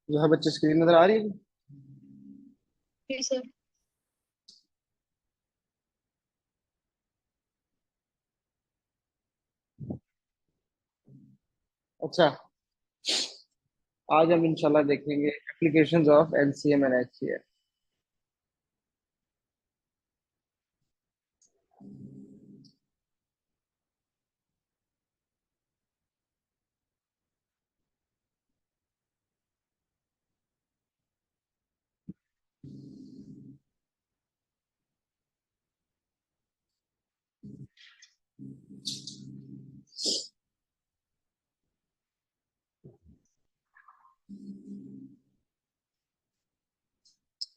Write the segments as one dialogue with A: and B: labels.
A: जो है बच्चे स्क्रीन नजर आ रही है?
B: जी सर।
A: अच्छा, आज हम इंशाल्लाह देखेंगे applications of LCM and HCF.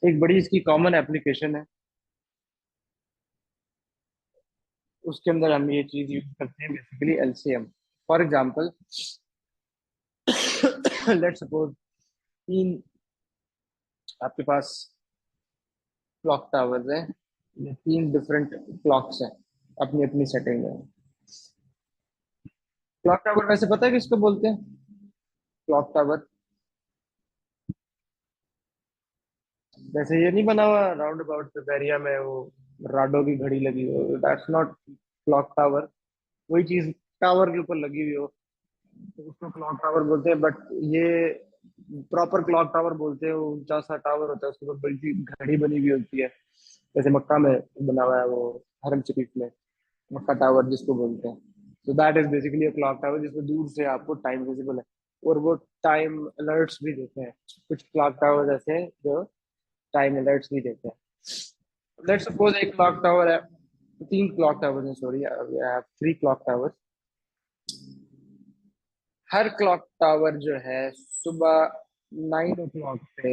A: एक बड़ी इसकी कॉमन एप्लीकेशन है, उसके अंदर हम ये चीज यूज करते हैं basically LCM. For example, let's suppose तीन आपके पास क्लॉक टावर्स हैं, ये तीन डिफरेंट क्लॉक्स हैं अपनी अपनी सेटिंग में। क्लॉक टावर वैसे पता है किसको बोलते हैं? क्लॉक टावर जैसे ये नहीं बना हुआ राउंड अबाउट पिपेरिया में वो राडो की घड़ी लगी हो, दैट्स नॉट क्लॉक टावर। वही चीज टावर के ऊपर लगी हुई हो तो उसको क्लॉक टावर बोलते हैं। बट ये प्रॉपर क्लॉक टावर बोलते हैं, वो ऊंचा सा टावर होता है, उसके ऊपर बड़ी सी घड़ी बनी हुई होती है। जैसे मक्का में बना हुआ है वो, हरम शरीफ में मक्का टावर जिसको बोलते हैं। तो that is basically a clock tower जिसमें दूर से आपको टाइम विजिबल है, और वो टाइम अलर्ट्स भी देते हैं। कुछ क्लॉक टावर ऐसे हैं जो टाइम अलर्ट्स भी देते हैं। लेट्स सपोज एक क्लॉक टावर है, तीन क्लॉक टावर है, सॉरी, थ्री क्लॉक टावर। हर क्लॉक टावर जो है सुबह 9 o'clock पे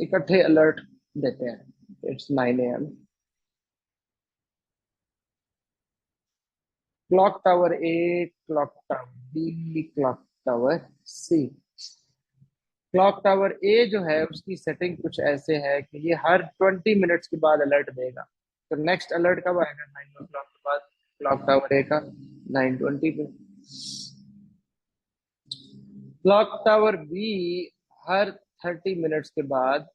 A: इकट्ठे अलर्ट देते हैं। It's 9 AM। Clock tower A, clock tower B, clock tower C. Clock tower A जो है उसकी सेटिंग कुछ ऐसे है कि ये हर 20 मिनट्स के बाद अलर्ट देगा। तो नेक्स्ट अलर्ट कब आएगा? 9 o'clock के बाद। क्लॉक टावर ए का 9:20 पे। क्लॉक टावर बी हर 30 मिनट्स के बाद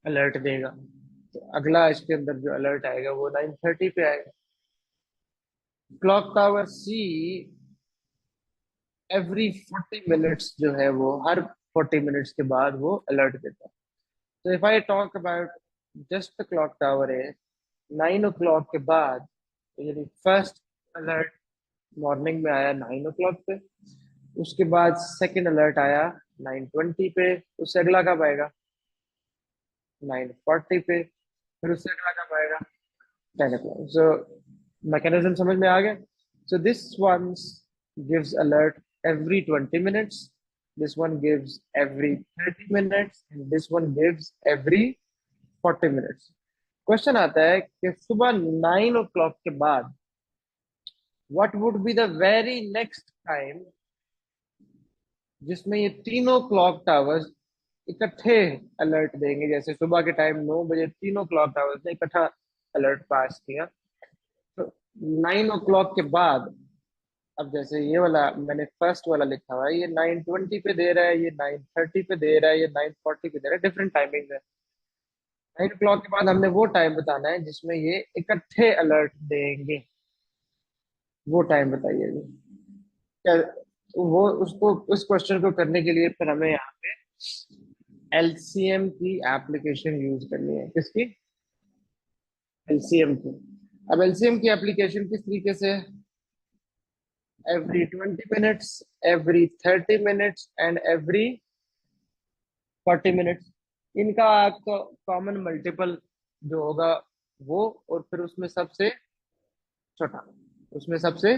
A: अलर्ट देगा। तो अगला इसके अंदर जो अलर्ट आएगा वो 9:30 पे आएगा। Clock tower see every 40 minutes जो है वो हर 40 मिनट्स के बाद वो अलर्ट देता है। तो if I talk about just the clock tower है, 9 o'clock के बाद, तो यानी फर्स्ट अलर्ट मॉर्निंग में आया 9 o'clock पे, उसके बाद सेकंड अलर्ट आया 9:20 पे, उससे अगला कब आएगा? 9:40 पे, फिर उससे अगला कब आएगा? 10 o'clock। So mechanism समझ में आ गया? So this one gives alert every 20 minutes. This one gives every 30 minutes and this one gives every 40 minutes. Question आता है कि सुबह 9 o'clock के बाद what would be the very next time जिसमें ये तीनों क्लॉक टावर्स इकट्ठे अलर्ट देंगे। जैसे सुबह के टाइम 9 बजे तीनों क्लॉक टावर्स ने इकट्ठा अलर्ट पास किया। तो 9 o'clock के बाद, अब जैसे ये वाला मैंने फर्स्ट वाला लिखा हुआ है, ये 9:20 पे दे रहा है, ये 9:30 पे दे रहा है, ये 9:40 पे दे रहा है, डिफरेंट टाइमिंग है। 9 o'clock के बाद हमने वो टाइम बताना है जिसमें ये इकट्ठे अलर्ट देंगे। वो टाइम बताइए जी। क्या वो उसको उस क्वेश्चन को करने के लिए फिर हमें यहाँ पे एलसीएम की एप्लीकेशन यूज करनी है। किसकी? एलसीएम की। अब एलसीएम की एप्लीकेशन किस तरीके से है? Every 20 minutes, every 30 minutes and every 40 minutes. इनका आपका कॉमन मल्टीपल जो होगा वो, और फिर उसमें सबसे छोटा, उसमें सबसे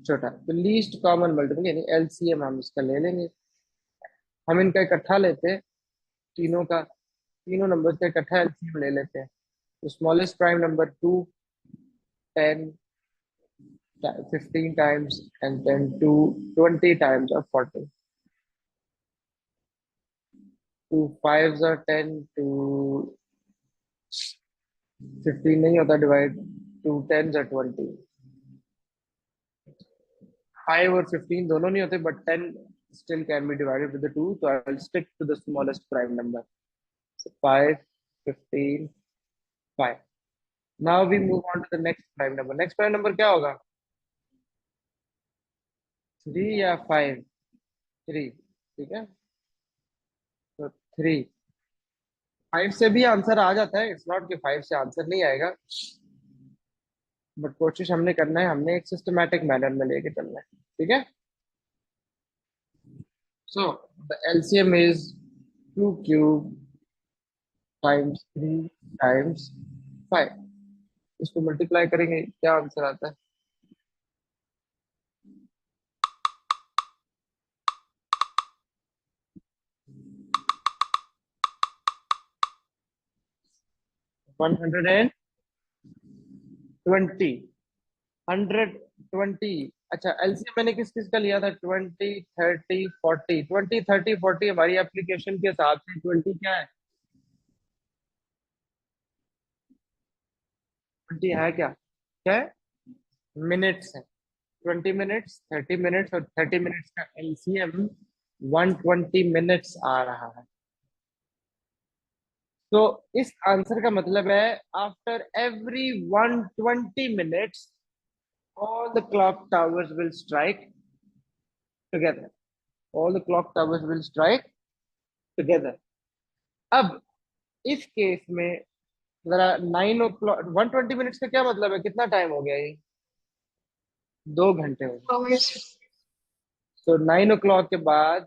A: छोटा, तो लीस्ट कॉमन मल्टीपल यानी एलसीएम हम इसका ले लेंगे। हम इनका इकट्ठा लेते हैं, तीनों का, तीनों नंबर्स का इकट्ठा एलसीएम ले लेते हैं। तो smallest prime number 2, 10, 15 times, and then 20 times of 40. Two fives are 10, two 15 नहीं होता डिवाइड, टू टेन्स are 20। 5 और 15 दोनों नहीं होते, but 10 still can be divided with the 2, so I will stick to the smallest prime number. So 5, 15, 5. Now we move on to the next prime number. Next prime number क्या होगा? 3 या 5? 3, ठीक है, तो 3। 5 से भी आंसर आ जाता है, इट्स नॉट कि 5 से आंसर नहीं आएगा, बट कोशिश हमने करना है, हमने एक सिस्टमैटिक मैनर में लेके चलना है, ठीक है। So the LCM is 2 cube times 3 times 5। इसको मल्टीप्लाई करेंगे, क्या आंसर आता है? 120। 120। अच्छा, एलसीएम मैंने किस किस का लिया था? 20, 30, 40। 20, 30, 40 हमारी एप्लीकेशन के हिसाब से 20 क्या है? 20 है क्या? क्या है? मिनट्स है। 20 मिनट्स, 30 मिनट्स, और 30 मिनट्स का एलसीएम 120 मिनट्स आ रहा है। तो इस आंसर का मतलब है after every 120 minutes all the clock towers will strike together. All the clock towers will strike together. अब इस केस में जरा 9 o'clock, 120 मिनट्स का क्या मतलब है? कितना टाइम हो गया ये? 2 घंटे हो गए।
B: hours.
A: तो 9 o'clock के बाद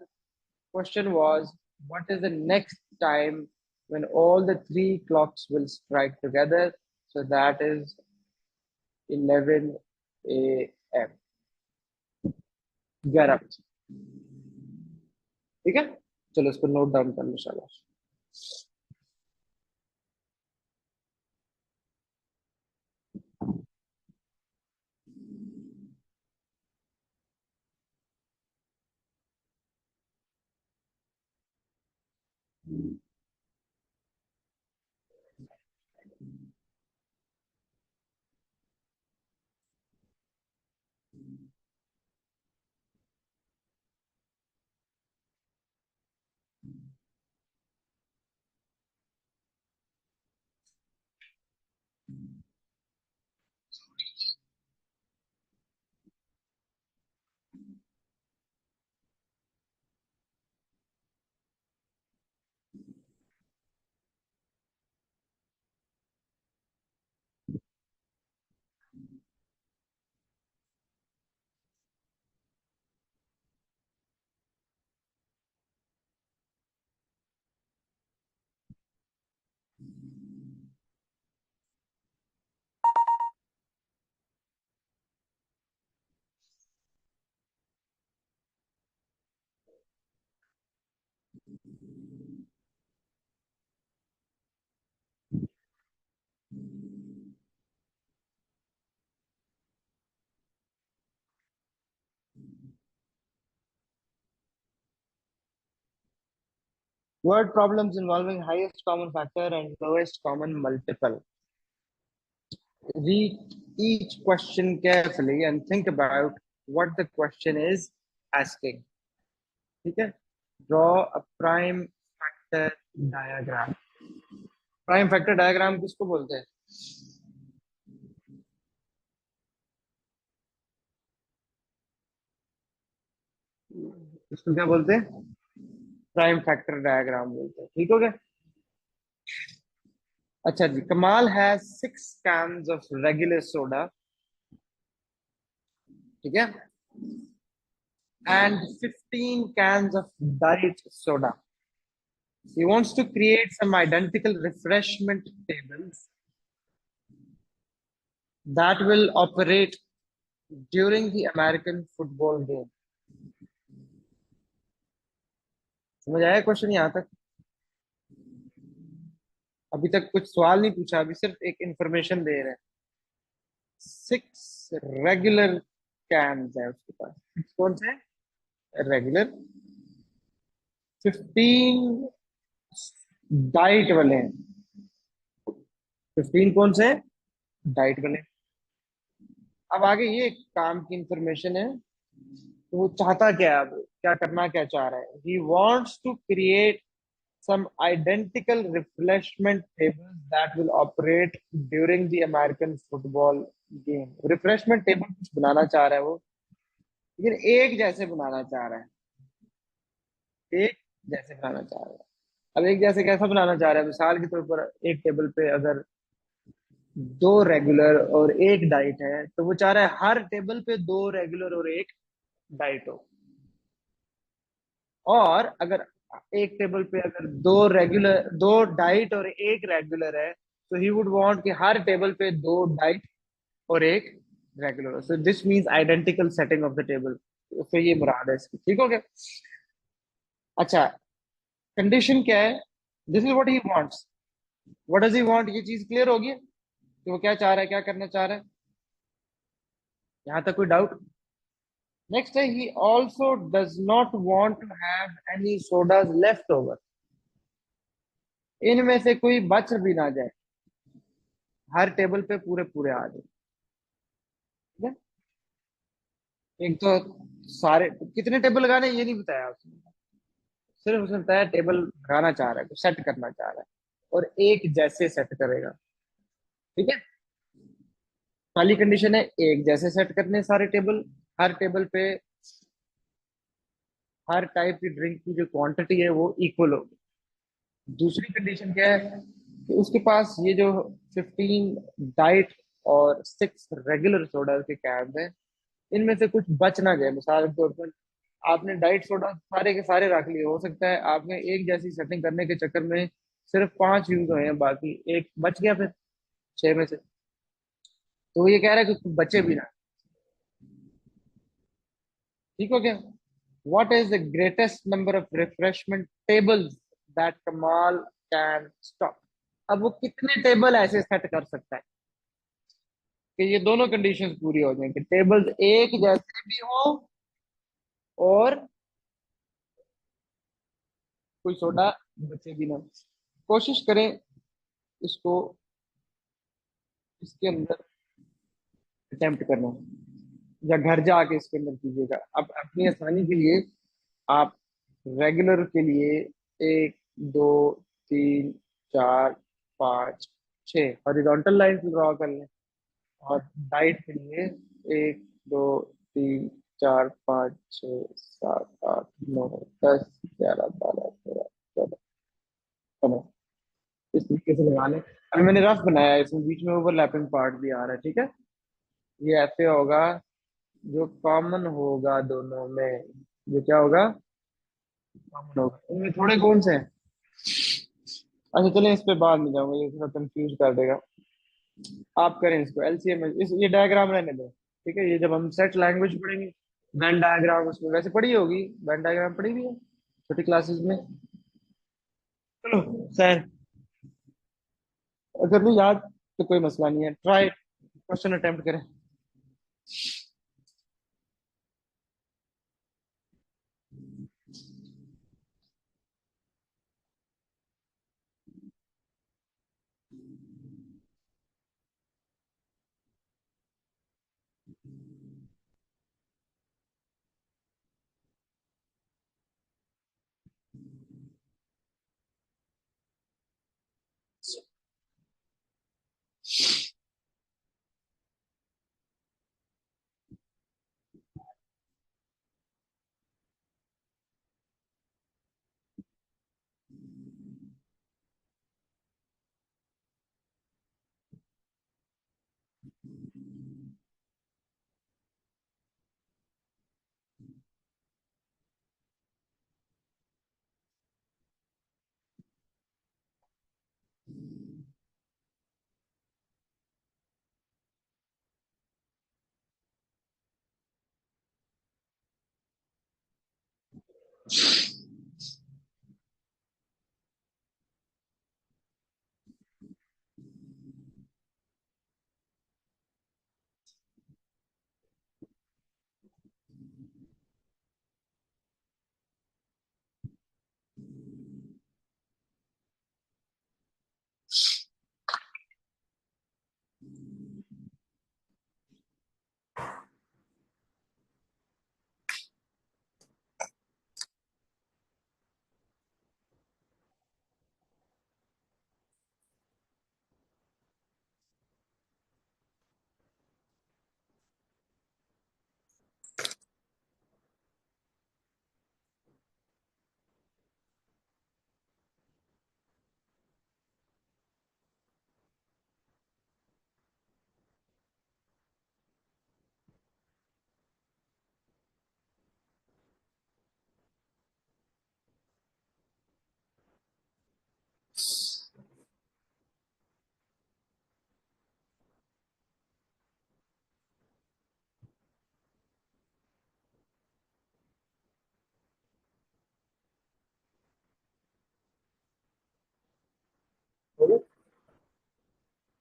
A: question was what is the next time when all the three clocks will strike together? So that is 11 a.m. 11 बजे। ठीक है, चलो इसको नोट डाउन कर लो शाबाश। Word problems involving highest common factor and lowest common multiple. Read each question carefully and think about what the question is asking. ठीक है? Draw a prime factor diagram. Prime factor diagram किसको बोलते हैं? इसको क्या बोलते हैं? प्राइम फैक्टर डायग्राम बोलते हैं। ठीक हो गया? अच्छा जी, कमाल has 6 cans of regular soda, ठीक है, and 15 cans of diet soda. He wants to create some identical refreshment tables that will operate during the American football game. समझ आया क्वेश्चन यहाँ तक? अभी तक कुछ सवाल नहीं पूछा, अभी सिर्फ एक इंफॉर्मेशन दे रहे हैं। 6 रेगुलर कैन्स है उसके पास। कौन से? रेगुलर। 15 डाइट वाले हैं। 15 कौन से? डाइट वाले। अब आगे ये काम की इंफॉर्मेशन है, तो वो चाहता क्या है अब? क्या चाह रहा है, he wants to create some identical refreshment tables that will operate during the American football game. Refreshment table कुछ बनाना चाह रहा है वो, लेकिन एक जैसे बनाना चाह रहा है, एक जैसे बनाना चाह रहा है। अब एक जैसे कैसा बनाना चाह रहा है, मिसाल के तौर पर एक टेबल पे अगर दो रेगुलर और एक डाइट है, तो वो चाह रहा है हर टेबल पे दो रेगुलर और एक डाइट हो। और अगर एक टेबल पे अगर दो डाइट और एक रेगुलर है, तो ही वुड वांट कि हर टेबल पे दो डाइट और एक regular. So this means identical setting of the table. तो ये मुराद है इसकी, ठीक हो गया। अच्छा, कंडीशन क्या है, this is what he wants, what does he want, ये चीज क्लियर होगी कि वो क्या चाह रहा है, क्या करना चाह रहा है, यहां तक कोई डाउट? नेक्स्ट है, he also does not want to have any sodas left over, इनमें से कोई बच भी ना जाए, हर टेबल पे पूरे पूरे आ जाए, ठीक है? एक तो सारे कितने टेबल लगाने ये नहीं बताया उसने, सिर्फ उसने बताया टेबल लगाना चाह रहा है, सेट करना चाह रहा है, और एक जैसे सेट करेगा, ठीक है। पहली कंडीशन है एक जैसे सेट करने सारे टेबल, हर टेबल पे हर टाइप की ड्रिंक की जो क्वांटिटी है वो इक्वल होगी। दूसरी कंडीशन क्या है कि उसके पास ये जो 15 डाइट और 6 रेगुलर सोडा के कैन है, इनमें से कुछ बच ना जाए। मिसाल के तौर पर आपने डाइट सोडा सारे के सारे रख लिए, हो सकता है आपने एक जैसी सेटिंग करने के चक्कर में सिर्फ 5 यूज हुए हैं, बाकी एक बच गया फिर 6 में से। तो वो ये कह रहा है कि कुछ बचे भी ना, ठीक हो गया। What is the greatest number of refreshment tables that कमाल कैन स्टॉप? अब वो कितने टेबल ऐसे सेट कर सकता है कि ये दोनों कंडीशंस पूरी हो जाए, कि टेबल्स एक जैसे भी हो और कोई सोडा बचे भी ना। कोशिश करें इसको इसके अंदर अटेम्प्ट करना, या घर जाके इसके अंदर कीजिएगा। अब अपनी आसानी के लिए आप रेगुलर के लिए एक, दो, तीन, चार, पाँच, छः हॉरिजॉन्टल लाइन ड्रॉ कर लें, और डाइट के लिए एक, दो, तीन, चार, पाँच, छः, सात, आठ, नौ, 10, 11, 12, 13, 14, 15, इस तरीके से लगा लें। अभी मैंने रफ बनाया है, इसमें बीच में ओवरलैपिंग पार्ट भी आ रहा है, ठीक है। ये ऐसे होगा, जो कॉमन होगा दोनों में, जो क्या होगा, कॉमन होगा, इनमें थोड़े कौन से हैं। अच्छा चलें, इस पे बाद में जाऊंगा, ये थोड़ा कंफ्यूज कर देगा। आप करें इसको एलसीएम, इस ये डायग्राम रहने दें, ठीक है। ये जब हम सेट लैंग्वेज पढ़ेंगे, वेन डायग्राम उसमें वैसे पढ़ी होगी, वेन डायग्राम पढ़ी हुई है छोटी क्लासेस में। चलो सर, अगर नहीं याद तो कोई मसला नहीं है, ट्राई क्वेश्चन अटेम्प्ट करें।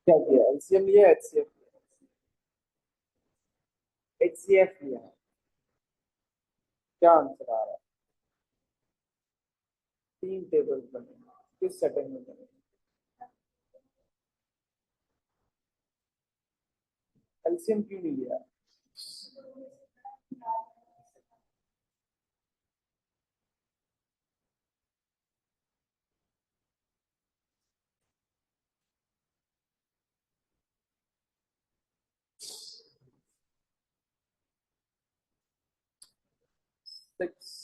C: क्या किया, एलसीएम लिया, एचसीएफ, एचसीएफ लिया? क्या आंसर आ रहा है? 3 टेबल बने, किस सेटिंग में बने? एलसीएम क्यों नहीं लिया? सिक्स।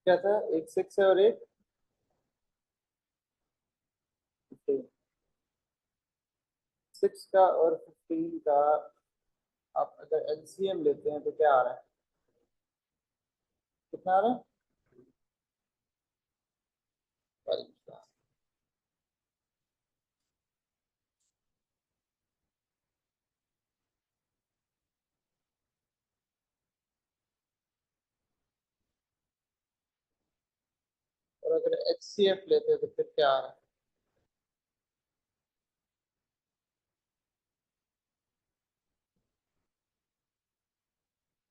C: क्या था, एक सिक्स है और एक 15। सिक्स का और 15 का आप अगर एलसीएम लेते हैं तो क्या आ रहा है? कितना आ रहा है? 12। और अगर एचसीएफ लेते हैं तो फिर क्या आ रहा है?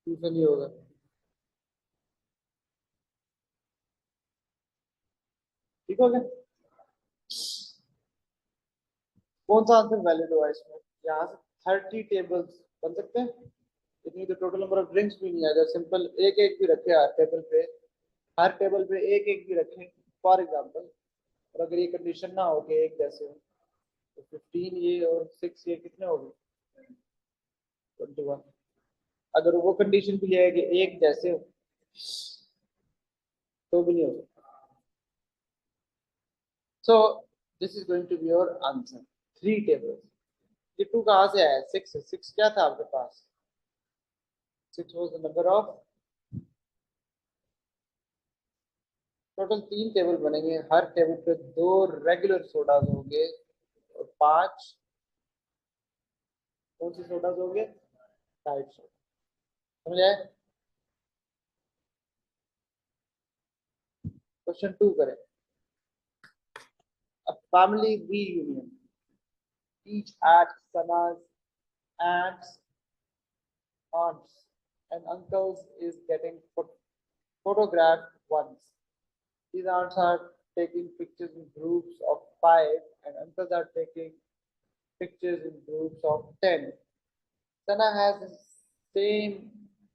C: टू से नहीं होगा। ठीक हो गया? कौन सा आंसर वैलिड हुआ इसमें? यहाँ से 30 टेबल्स बन सकते हैं। इतनी तो टोटल नंबर ऑफ ड्रिंक्स भी नहीं है। अगर सिंपल एक एक भी रखे हर टेबल पे, हर टेबल पे एक एक भी रखें फॉर एग्जाम्पल, और अगर ये कंडीशन ना हो कि एक जैसे हो, तो 15 ये और 6 ये कितने हो गए? 21। अगर वो कंडीशन भी है कि एक जैसे हो तो भी नहीं हो सकता। So this is going to be your answer, 3 tables. ये टू कहाँ से आया? सिक्स, सिक्स क्या था आपके पास? Six was the number of, total 3 table बनेंगे, हर टेबल पे 2 रेगुलर सोडाज होंगे और 5 कौन से सोडाज होंगे? Diet soda. समझ आए? क्वेश्चन 2 करें। A family reunion. Each at Sana's aunts, aunts and uncles is getting photographed once. These aunts are taking pictures in groups of 5 and uncles are taking pictures in groups of 10. Sana has the same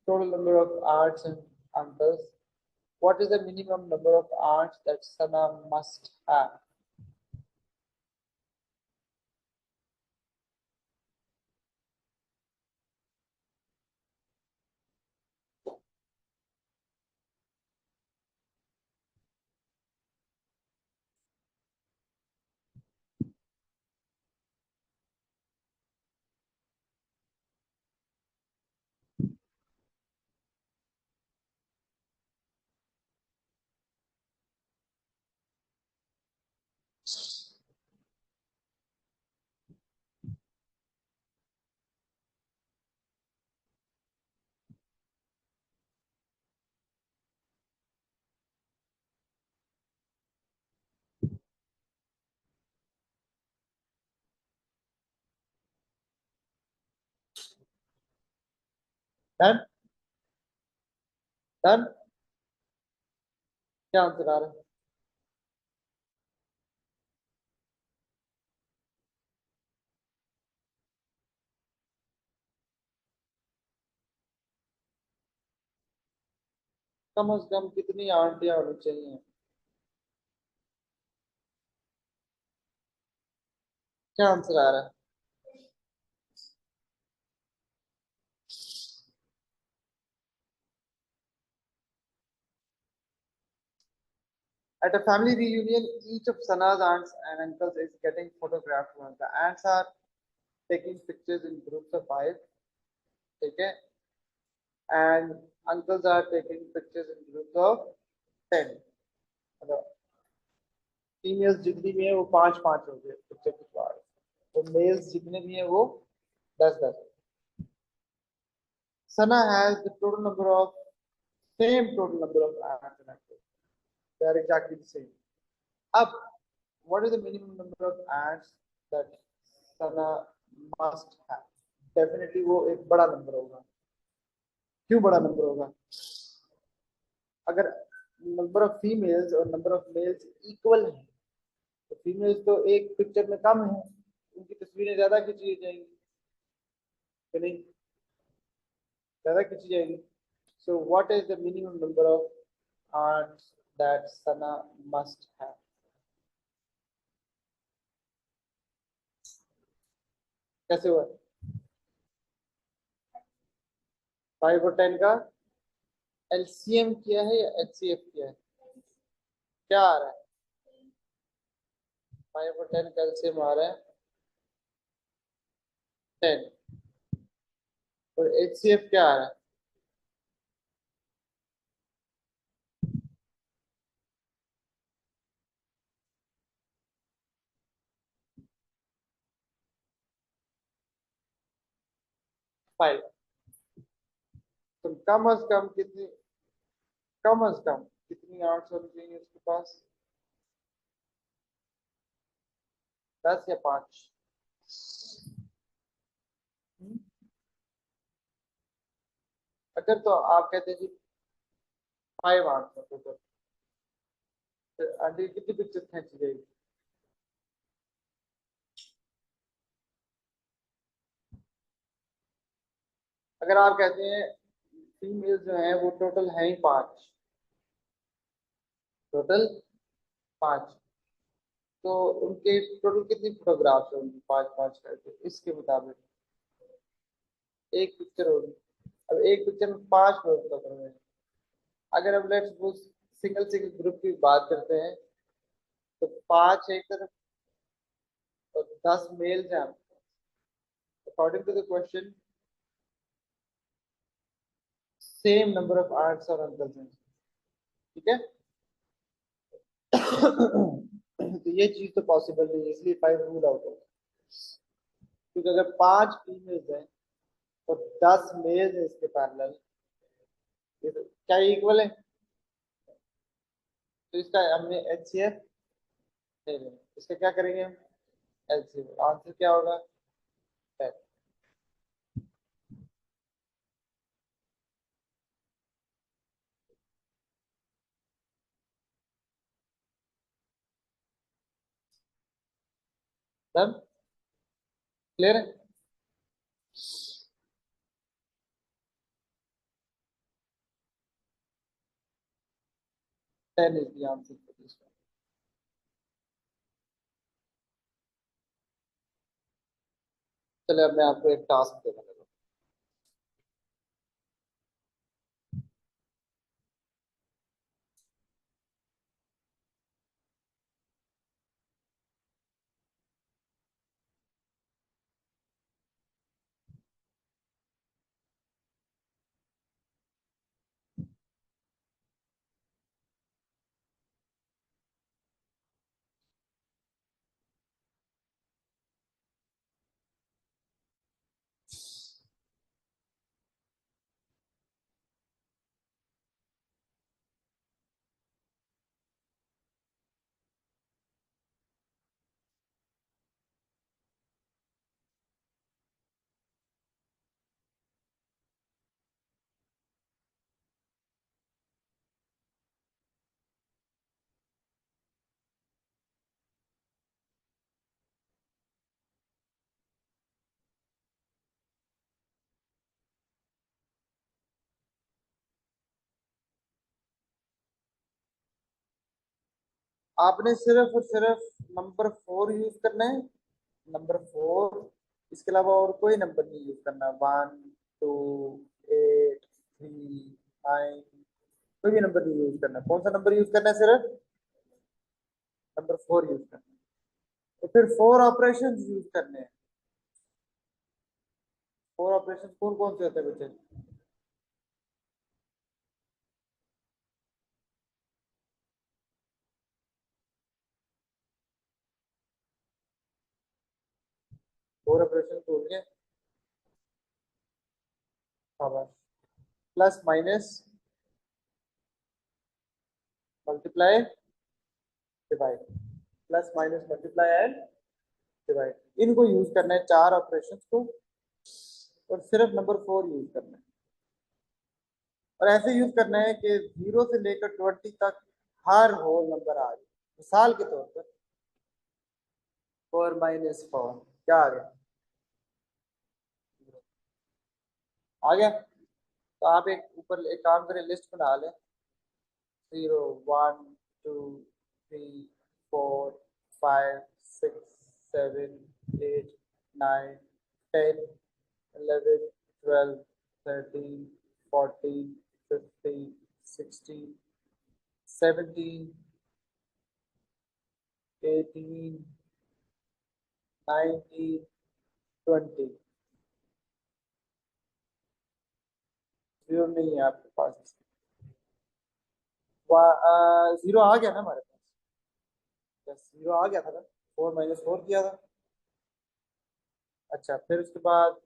C: total number of aunts and uncles. What is the minimum number of aunts that Sana must have? Done? Done? क्या answer आ रहा है? कम से कम कितनी आंटियां होनी चाहिए? क्या answer आ रहा है? At a family reunion, each of Sana's aunts and uncles is getting photographed. The aunts are taking pictures in groups of 5, okay, and uncles are taking pictures in groups of 10. मतलब females जितनी भी है वो 5-5 हो गए picture खिंचवा रहे, तो मेल्स जितने भी हैं वो 10-10. Sana has the total number of same total number of aunts and uncles. They are exactly the same. Up, what is the minimum number of ants that Sana must have? Definitely वो एक बड़ा number होगा. क्यों बड़ा number होगा? अगर number of females और number of males equal है तो फीमेल्स तो एक पिक्चर में कम है, उनकी तस्वीरें ज्यादा खींची जाएंगी कि नहीं? ज्यादा खींची जाएगी. So what is the minimum number of ants that Sana must have? कैसे हुआ? 5 और 10 का एलसीएम किया है या एचसीएफ किया है? क्या आ रहा है? 5 और 10 का एलसीएम आ रहा है 10 और एचसीएफ क्या आ रहा है? फाइव. तो कम अज कम कितनी आर्ट्स होनी चाहिए उसके पास? 10 या 5? अगर तो आप कहते हैं जी 5 आर्ट्स है तो आंटी कितनी पिक्चर खींची जाएगी? अगर आप कहते हैं फीमेल जो है वो टोटल है ही 5, टोटल 5, तो उनके टोटल कितनी फोटोग्राफ्स होंगी 5-5 करके? इसके मुताबिक एक पिक्चर होगी. अब एक पिक्चर में 5 लोग पकड़ रहे हैं. अगर हम let's suppose single single group की बात करते हैं तो 5 एक तरफ और 10 मेल हैं. According to the question same number of aunts और अंकल्स हैं. ठीक है. तो ये चीज तो पॉसिबल नहीं है, इसलिए 5 रूल आउट होगा. क्योंकि अगर 5 फीमेल्स हैं और 10 मेल्स हैं इसके पैरेलल, तो क्या इक्वल है? तो इसका हमने एचसीएफ नहीं लेना, इसका क्या करेंगे हम? एलसीएफ. आंसर क्या होगा? 10. डन? क्लियर है? 10 is the answer for this one. चलिए अब मैं आपको एक टास्क देने लगा. आपने सिर्फ और सिर्फ नंबर 4 यूज करना है. नंबर 4, इसके अलावा और कोई नंबर नहीं यूज करना. 1, 2, 8, 3, 9, कोई भी नंबर नहीं यूज करना. कौन सा नंबर यूज करना है? सिर्फ नंबर 4 यूज करना है। तो फिर 4 ऑपरेशन यूज करने हैं। 4 ऑपरेशन कौन कौन से होते हैं बच्चे? फोर ऑपरेशन बोल गए। Plus minus, multiply, divide. Plus minus multiply and divide, इनको यूज करना है 4 ऑपरेशंस को, और सिर्फ नंबर 4 यूज करना है। और ऐसे यूज करना है कि 0 से लेकर 20 तक हर होल नंबर आ जाए। मिसाल के तौर पर 4 - 4 क्या आ गया? आ गया। तो आप एक ऊपर एक काम करें, लिस्ट बना लें। 0 1 2 3 4 5 6 7 8 9 10 11 12 13 14 15 16 17 18 19 20। जीरो नहीं है आपके पास? 0 आ गया ना हमारे पास? यस, 0 आ गया था ना, 4 - 4 किया था। अच्छा, फिर उसके बाद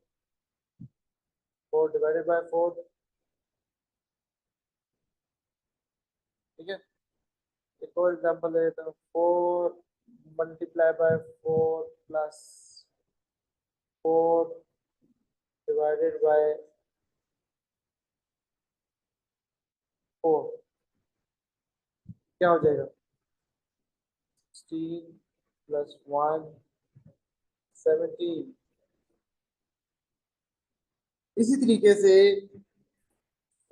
C: 4 ÷ 4, ठीक है। एक और एग्जांपल ले लेता हूँ, 4 × 4 प्लस 4 ÷ 4 क्या हो जाएगा? 16 + 1 17। इसी तरीके से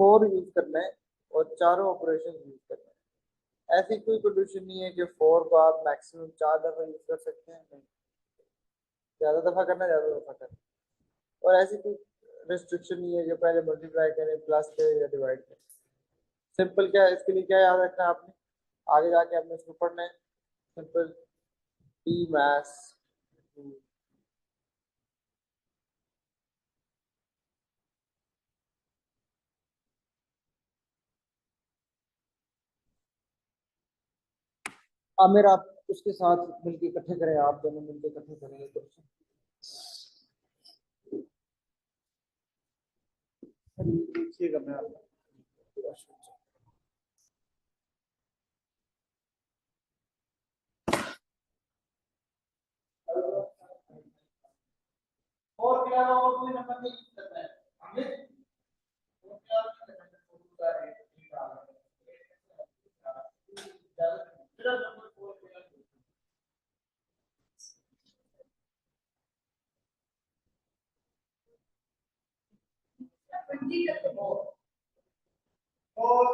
C: 4 यूज करना है और चारों ऑपरेशन यूज करना है। ऐसी कोई कंडीशन नहीं है कि 4 को आप मैक्सिमम 4 दफा यूज कर सकते हैं, नहीं, ज्यादा दफा करना, ज्यादा दफा करना। और ऐसी कोई रिस्ट्रिक्शन नहीं है कि पहले मल्टीप्लाई करें, प्लस करें या डिवाइड करें। सिंपल क्या है, इसके लिए क्या याद रखना है आपने, आगे जाके आपने इसको पढ़ना है। Simple D maths. आमिर, आप उसके साथ मिलके इकट्ठे करें, आप दोनों मिलके इकट्ठे करेंगे क्वेश्चन। देखिएगा मैं आपको पूरा सोच। और क्या और कोई नंबर नहीं यूज करना है हमें, और क्या नहीं करना है, फोर का रेट निकालना है। सिर्फ नंबर 4 पे 20 तक तो 4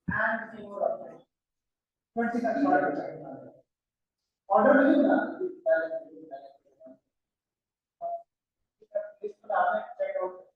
C: and 4 आता है, 20 तक शॉर्ट हो जाएगा। ऑर्डर नहीं बना, लिस्ट बनाना, चेक आउट।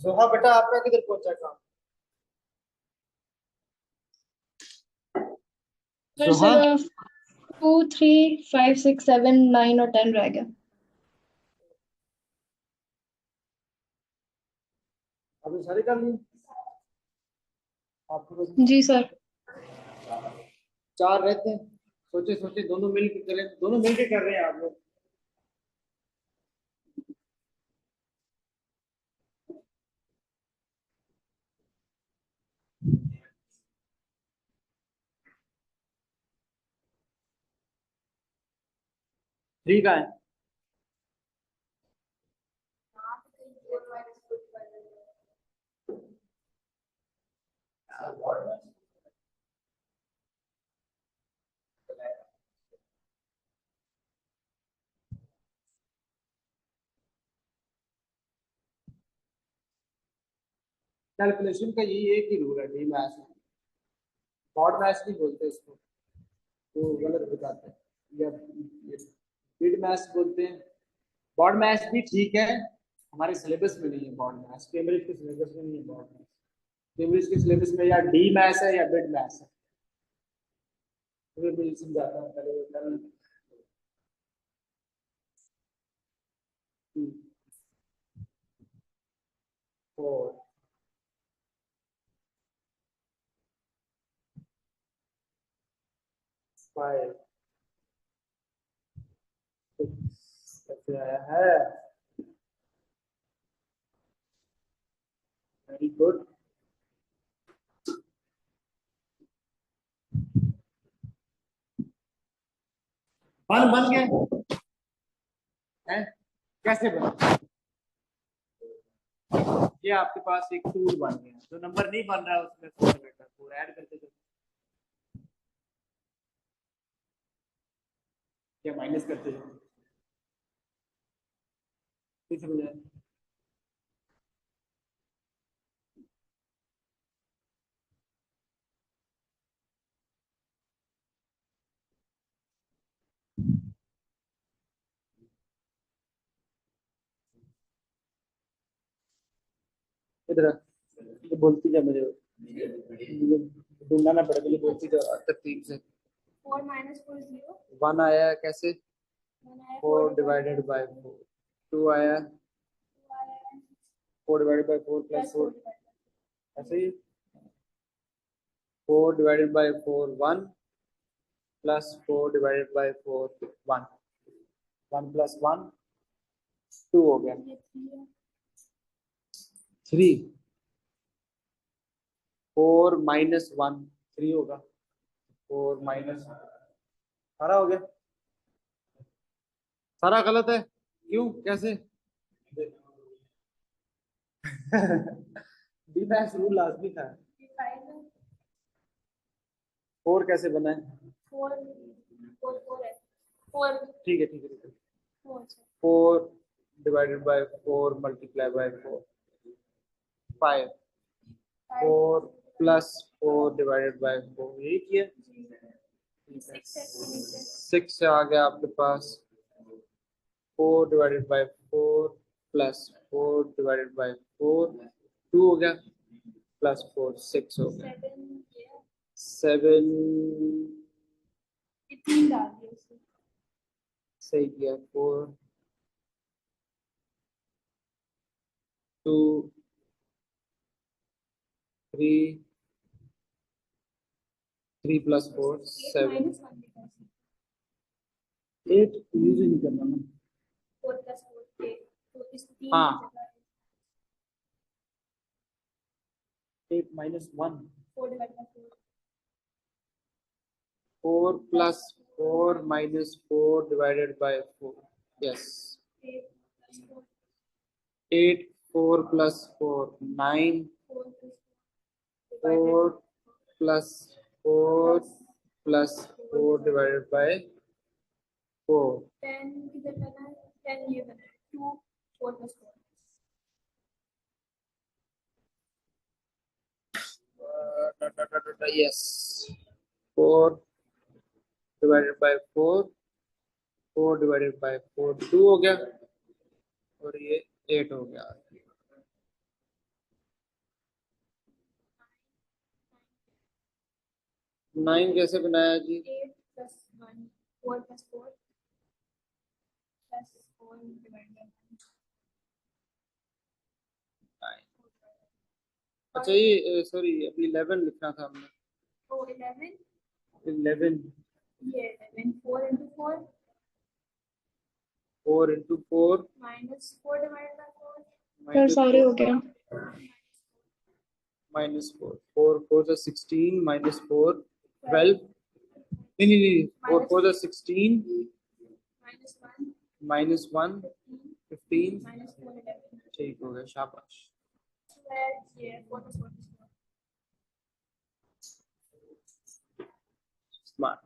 C: सो हाँ बेटा, आपका किधर पहुंचा काम?
B: सर
C: हाँ,
B: सिर्फ 2, 3, 5, 6, 7, 9 और 10 रह गया।
C: अभी सारे कर लिए आपको?
B: जी सर।
C: चार रहते हैं, सोचे सोचे दोनों मिल के करें, दोनों मिल के कर रहे हैं आप लोग। ठीक है। कैलकुलेशन का यही एक ही रूल है डी मैथ्स में, ब्रॉड मैथ्स नहीं बोलते इसको, तो गलत बताते हैं, या मिड मैथ्स बोलते हैं। ब्रॉड मैथ्स भी ठीक है, हमारे सिलेबस में नहीं है ब्रॉड मैथ्स, कैम्ब्रिज के सिलेबस में नहीं है ब्रॉड मैथ्स। कैम्ब्रिज के सिलेबस में या डी मैथ्स है या मिड मैथ्स है। मैं समझाता हूँ पहले कल। फोर, 5, 6 कैसे आया है? Very good. बन गया है? कैसे बना? ये आपके पास एक टूल बन गया, जो नंबर नहीं बन रहा है उसमें 4 बेटा 4 ऐड करते जाओ या माइनस करते जाओ, ठीक समझ आया? इधर ये बोलती जा, मुझे ढूंढना ना पड़े, मुझे बोलती जा तरतीब से।
B: 4 minus 4 0.
C: 1 आया कैसे?
B: 1 आया
C: 4 डिवाइडेड बाय 4। 2 आया 4 डिवाइडेड बाय 4 प्लस 4, ऐसे ही 4 divided by 4 1 plus 4 divided by 4 1, 1 plus 1 2 हो गया। 3, 4 माइनस 1 3 होगा, 4 माइनस, सारा हो गया, सारा गलत है, क्यों कैसे? डी मैक्स रूल लाजमी था। 4 कैसे बना है?
B: 4 4 4 है 4
C: ठीक है ठीक है ठीक है।
B: 4
C: 4 divided by 4 multiply by 4 5, 4 plus 4 divided by 4, यही किया। 6 से आ गया आपके पास 4 divided by 4 plus 4 divided by 4 2 हो गया, प्लस 4 6 हो गया। 7
B: 3 डाल दिया उसमें।
C: सही किया। 4 2 3 3 प्लस 4 7
B: minus 1 लिखा है।
C: 8 यूज ही नहीं करना ना।
B: 4 plus 4 8 तो इस 3
C: हाँ।
B: की जगह
C: 8 minus 1
B: 4 divide by 4
C: 4 plus 4 minus 4 divided by 4, yes.
B: 8 plus 4
C: 8 4 plus 4 9
B: 4 plus
C: 4 plus 4 plus 4 divided by 4
B: 10 किधर बना है 10 ये बना है 2 4 plus 4
C: yes 4 divided by 4 4 divided by 4 2 हो गया और ये 8 हो गया। 9 कैसे बनाया जी?
B: 8 plus 1 4 plus 4 plus 4 divided by 1
C: अच्छा ये सॉरी अभी 11 लिखना था हमने।
B: तो 11
C: 11
B: ये 11 4 into 4
C: 4 into 4
B: minus 4 divided by 4
C: minus
B: sorry
C: 4
B: हो गया
C: minus 4 4 4 is 16 minus 4 12 नहीं 4 4 is 16
B: minus 1
C: minus 1 15
B: minus 4 11
C: ठीक हो गया, शाबाश।
B: 12 ये 4 plus 4 is 4
C: smart.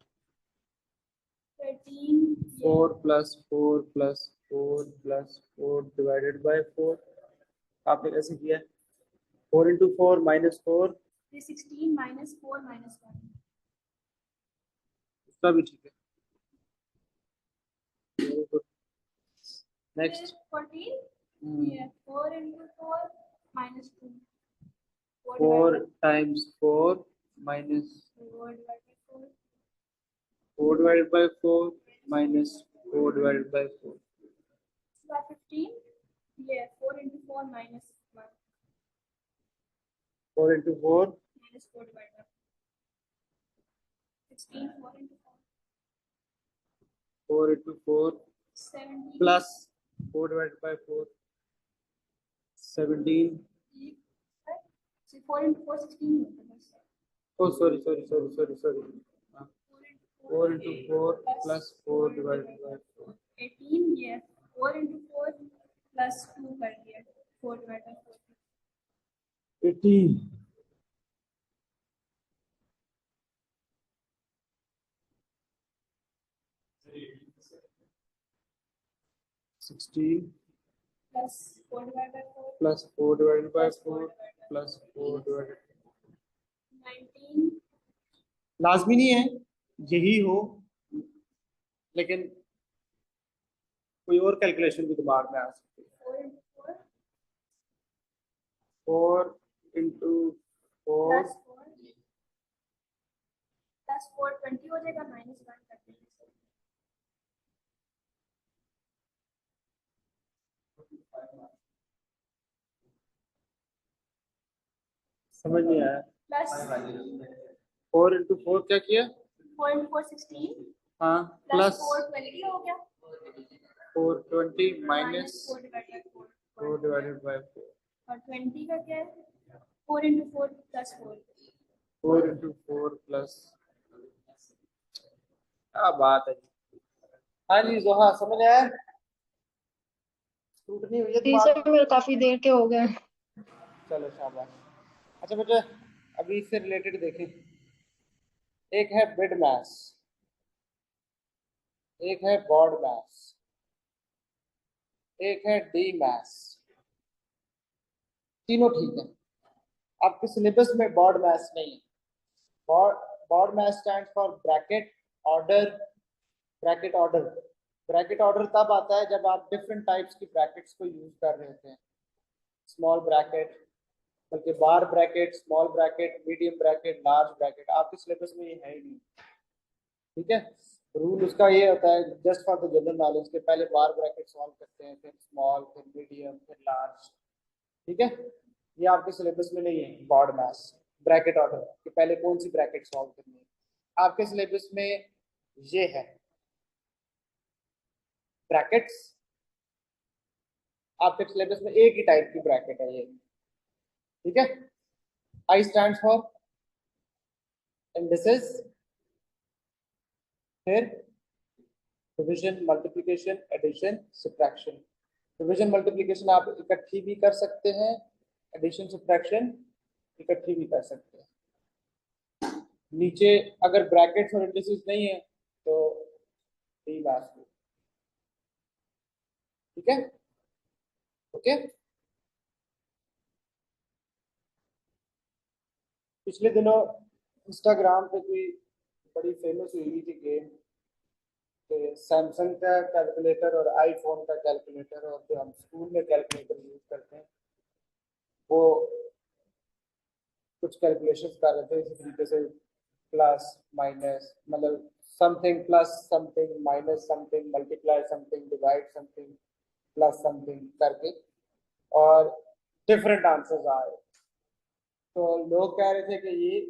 B: 13
C: 4 plus 4 plus 4 plus 4 divided by 4 आपने कैसे किया? 4 into 4 minus 4,
B: 316 minus 4 minus 1.
C: उसका भी ठीक है। Very good. Next.
B: 14.
C: Hmm.
B: Yeah, 4 into 4 minus 2.
C: 4 times 4 minus
B: 4 divided by 4.
C: 4 divided by 4 minus 4 divided by 4.
B: So by 15. Yeah, 4 into 4 minus 1.
C: 4 into 4
B: Minus 4 divided by 16. 4 into 4.
C: 4 into 4
B: 17.
C: plus 4 divided by 4, 17.
B: Right? So 4 into 4, 16.
C: Oh, sorry. 4 into 4 plus 4 divided by 4.
B: 18. Yeah, 4 into 4 plus 2 कर दिया 4 divided by 4.
C: 18. 16
B: Plus 4 divided by 4.
C: plus 4 divided by 4 plus 4 divided by
B: 19.
C: लाजमी नहीं है यही हो, लेकिन कोई और कैलकुलेशन भी दिमाग में आ सकती है।
B: 4
C: 4 into
B: into 4
C: 4
B: plus 4 plus 4 20 हो जाएगा minus 1 कर देंगे।
C: समझ नहीं आया।
B: Plus
C: 4 into 4 क्या किया?
B: 4 into 4 16
C: हाँ,
B: plus
C: प्लस
B: 4 20 हो गया
C: 420
B: minus
C: minus
B: 4 divided by 4
C: 4 divided by 4,
B: और 20 का क्या है 4 into 4 plus 4
C: 4 into 4 प्लस, क्या बात है। हाँ जी जोहा, समझ आया? टूट नहीं हुई है
D: जी
C: दिमाग
D: सर,
C: में?
D: मेरे काफी देर के हो गए।
C: चलो शाबाश। अच्छा बेटा, अभी इससे रिलेटेड देखें। एक है बिड मास, एक है बॉड मास, एक है डी मास। तीनों ठीक है। आपके सिलेबस में बॉड मास नहीं है। BODMAS stand for bracket order. Bracket order, bracket order तब आता है जब आप डिफरेंट टाइप्स की ब्रैकेट्स को यूज कर रहे होते हैं। स्मॉल ब्रैकेट, बल्कि bar bracket, small bracket, medium bracket, large bracket. आपके सिलेबस में ये है ही नहीं, ठीक है। रूल उसका ये होता है, just for the general knowledge, के पहले बार ब्रैकेट सॉल्व करते हैं, फिर स्मॉल, फिर मीडियम, फिर लार्ज, ठीक है। ये आपके सिलेबस में नहीं है। बॉड मास ब्रैकेट ऑर्डर कि पहले कौन सी ब्रैकेट सॉल्व करनी है, आपके सिलेबस में ये है। ब्रैकेट्स आपके सिलेबस में एक ही टाइप की ब्रैकेट है ये, ठीक है। आई स्टैंड फॉर इंडिसेस, फिर division, multiplication, addition, subtraction. Division multiplication आप इकट्ठी भी कर सकते हैं, एडिशन सब्ट्रैक्शन इकट्ठी भी कर सकते हैं। नीचे अगर ब्रैकेट्स और इंडिसेस नहीं है तो डी लास्ट में, ठीक है। ओके, पिछले दिनों इंस्टाग्राम पे कोई बड़ी फेमस हुई थी गेम, सैमसंग का कैलकुलेटर और आईफोन का कैलकुलेटर, और जो हम स्कूल में कैलकुलेटर यूज करते हैं, वो कुछ कैलकुलेशंस कर रहे थे इसी तरीके से, प्लस माइनस, मतलब something plus something minus something multiply something divide something plus something करके, और डिफरेंट आंसर्स आ रहे। तो लोग कह रहे थे कि ये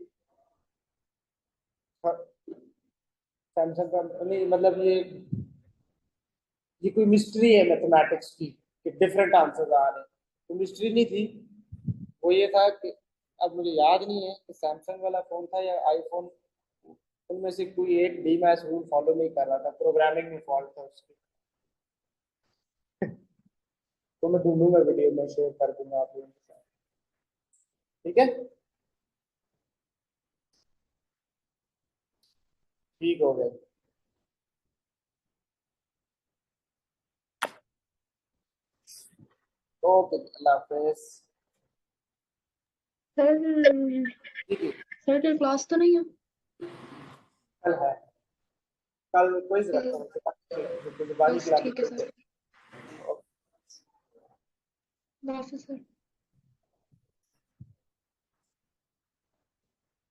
C: सैमसंग का नहीं, मतलब ये कोई मिस्ट्री है मैथमेटिक्स की कि डिफरेंट आंसर्स आ रहे हैं। तो मिस्ट्री नहीं थी, वो ये था कि अब मुझे याद नहीं है कि सैमसंग वाला फोन था या आईफोन, उनमें से कोई एक डी मैथ्स रूल फॉलो नहीं कर रहा था, प्रोग्रामिंग में फॉल्ट था उसकी। तो मैं ढूंढूंगा, वीडियो में शेयर कर दूंगा आप लोगों के साथ, ठीक है। ठीक हो गए। ओके, अल्लाह हाफिज।
B: सर
C: ठीक है,
B: सर कल क्लास तो नहीं है?
C: कल है, कल क्विज
B: फिर
C: रखा है, जुबानी
B: बस
C: क्लास
B: ठीक है सर।
C: है।
B: Bye sir.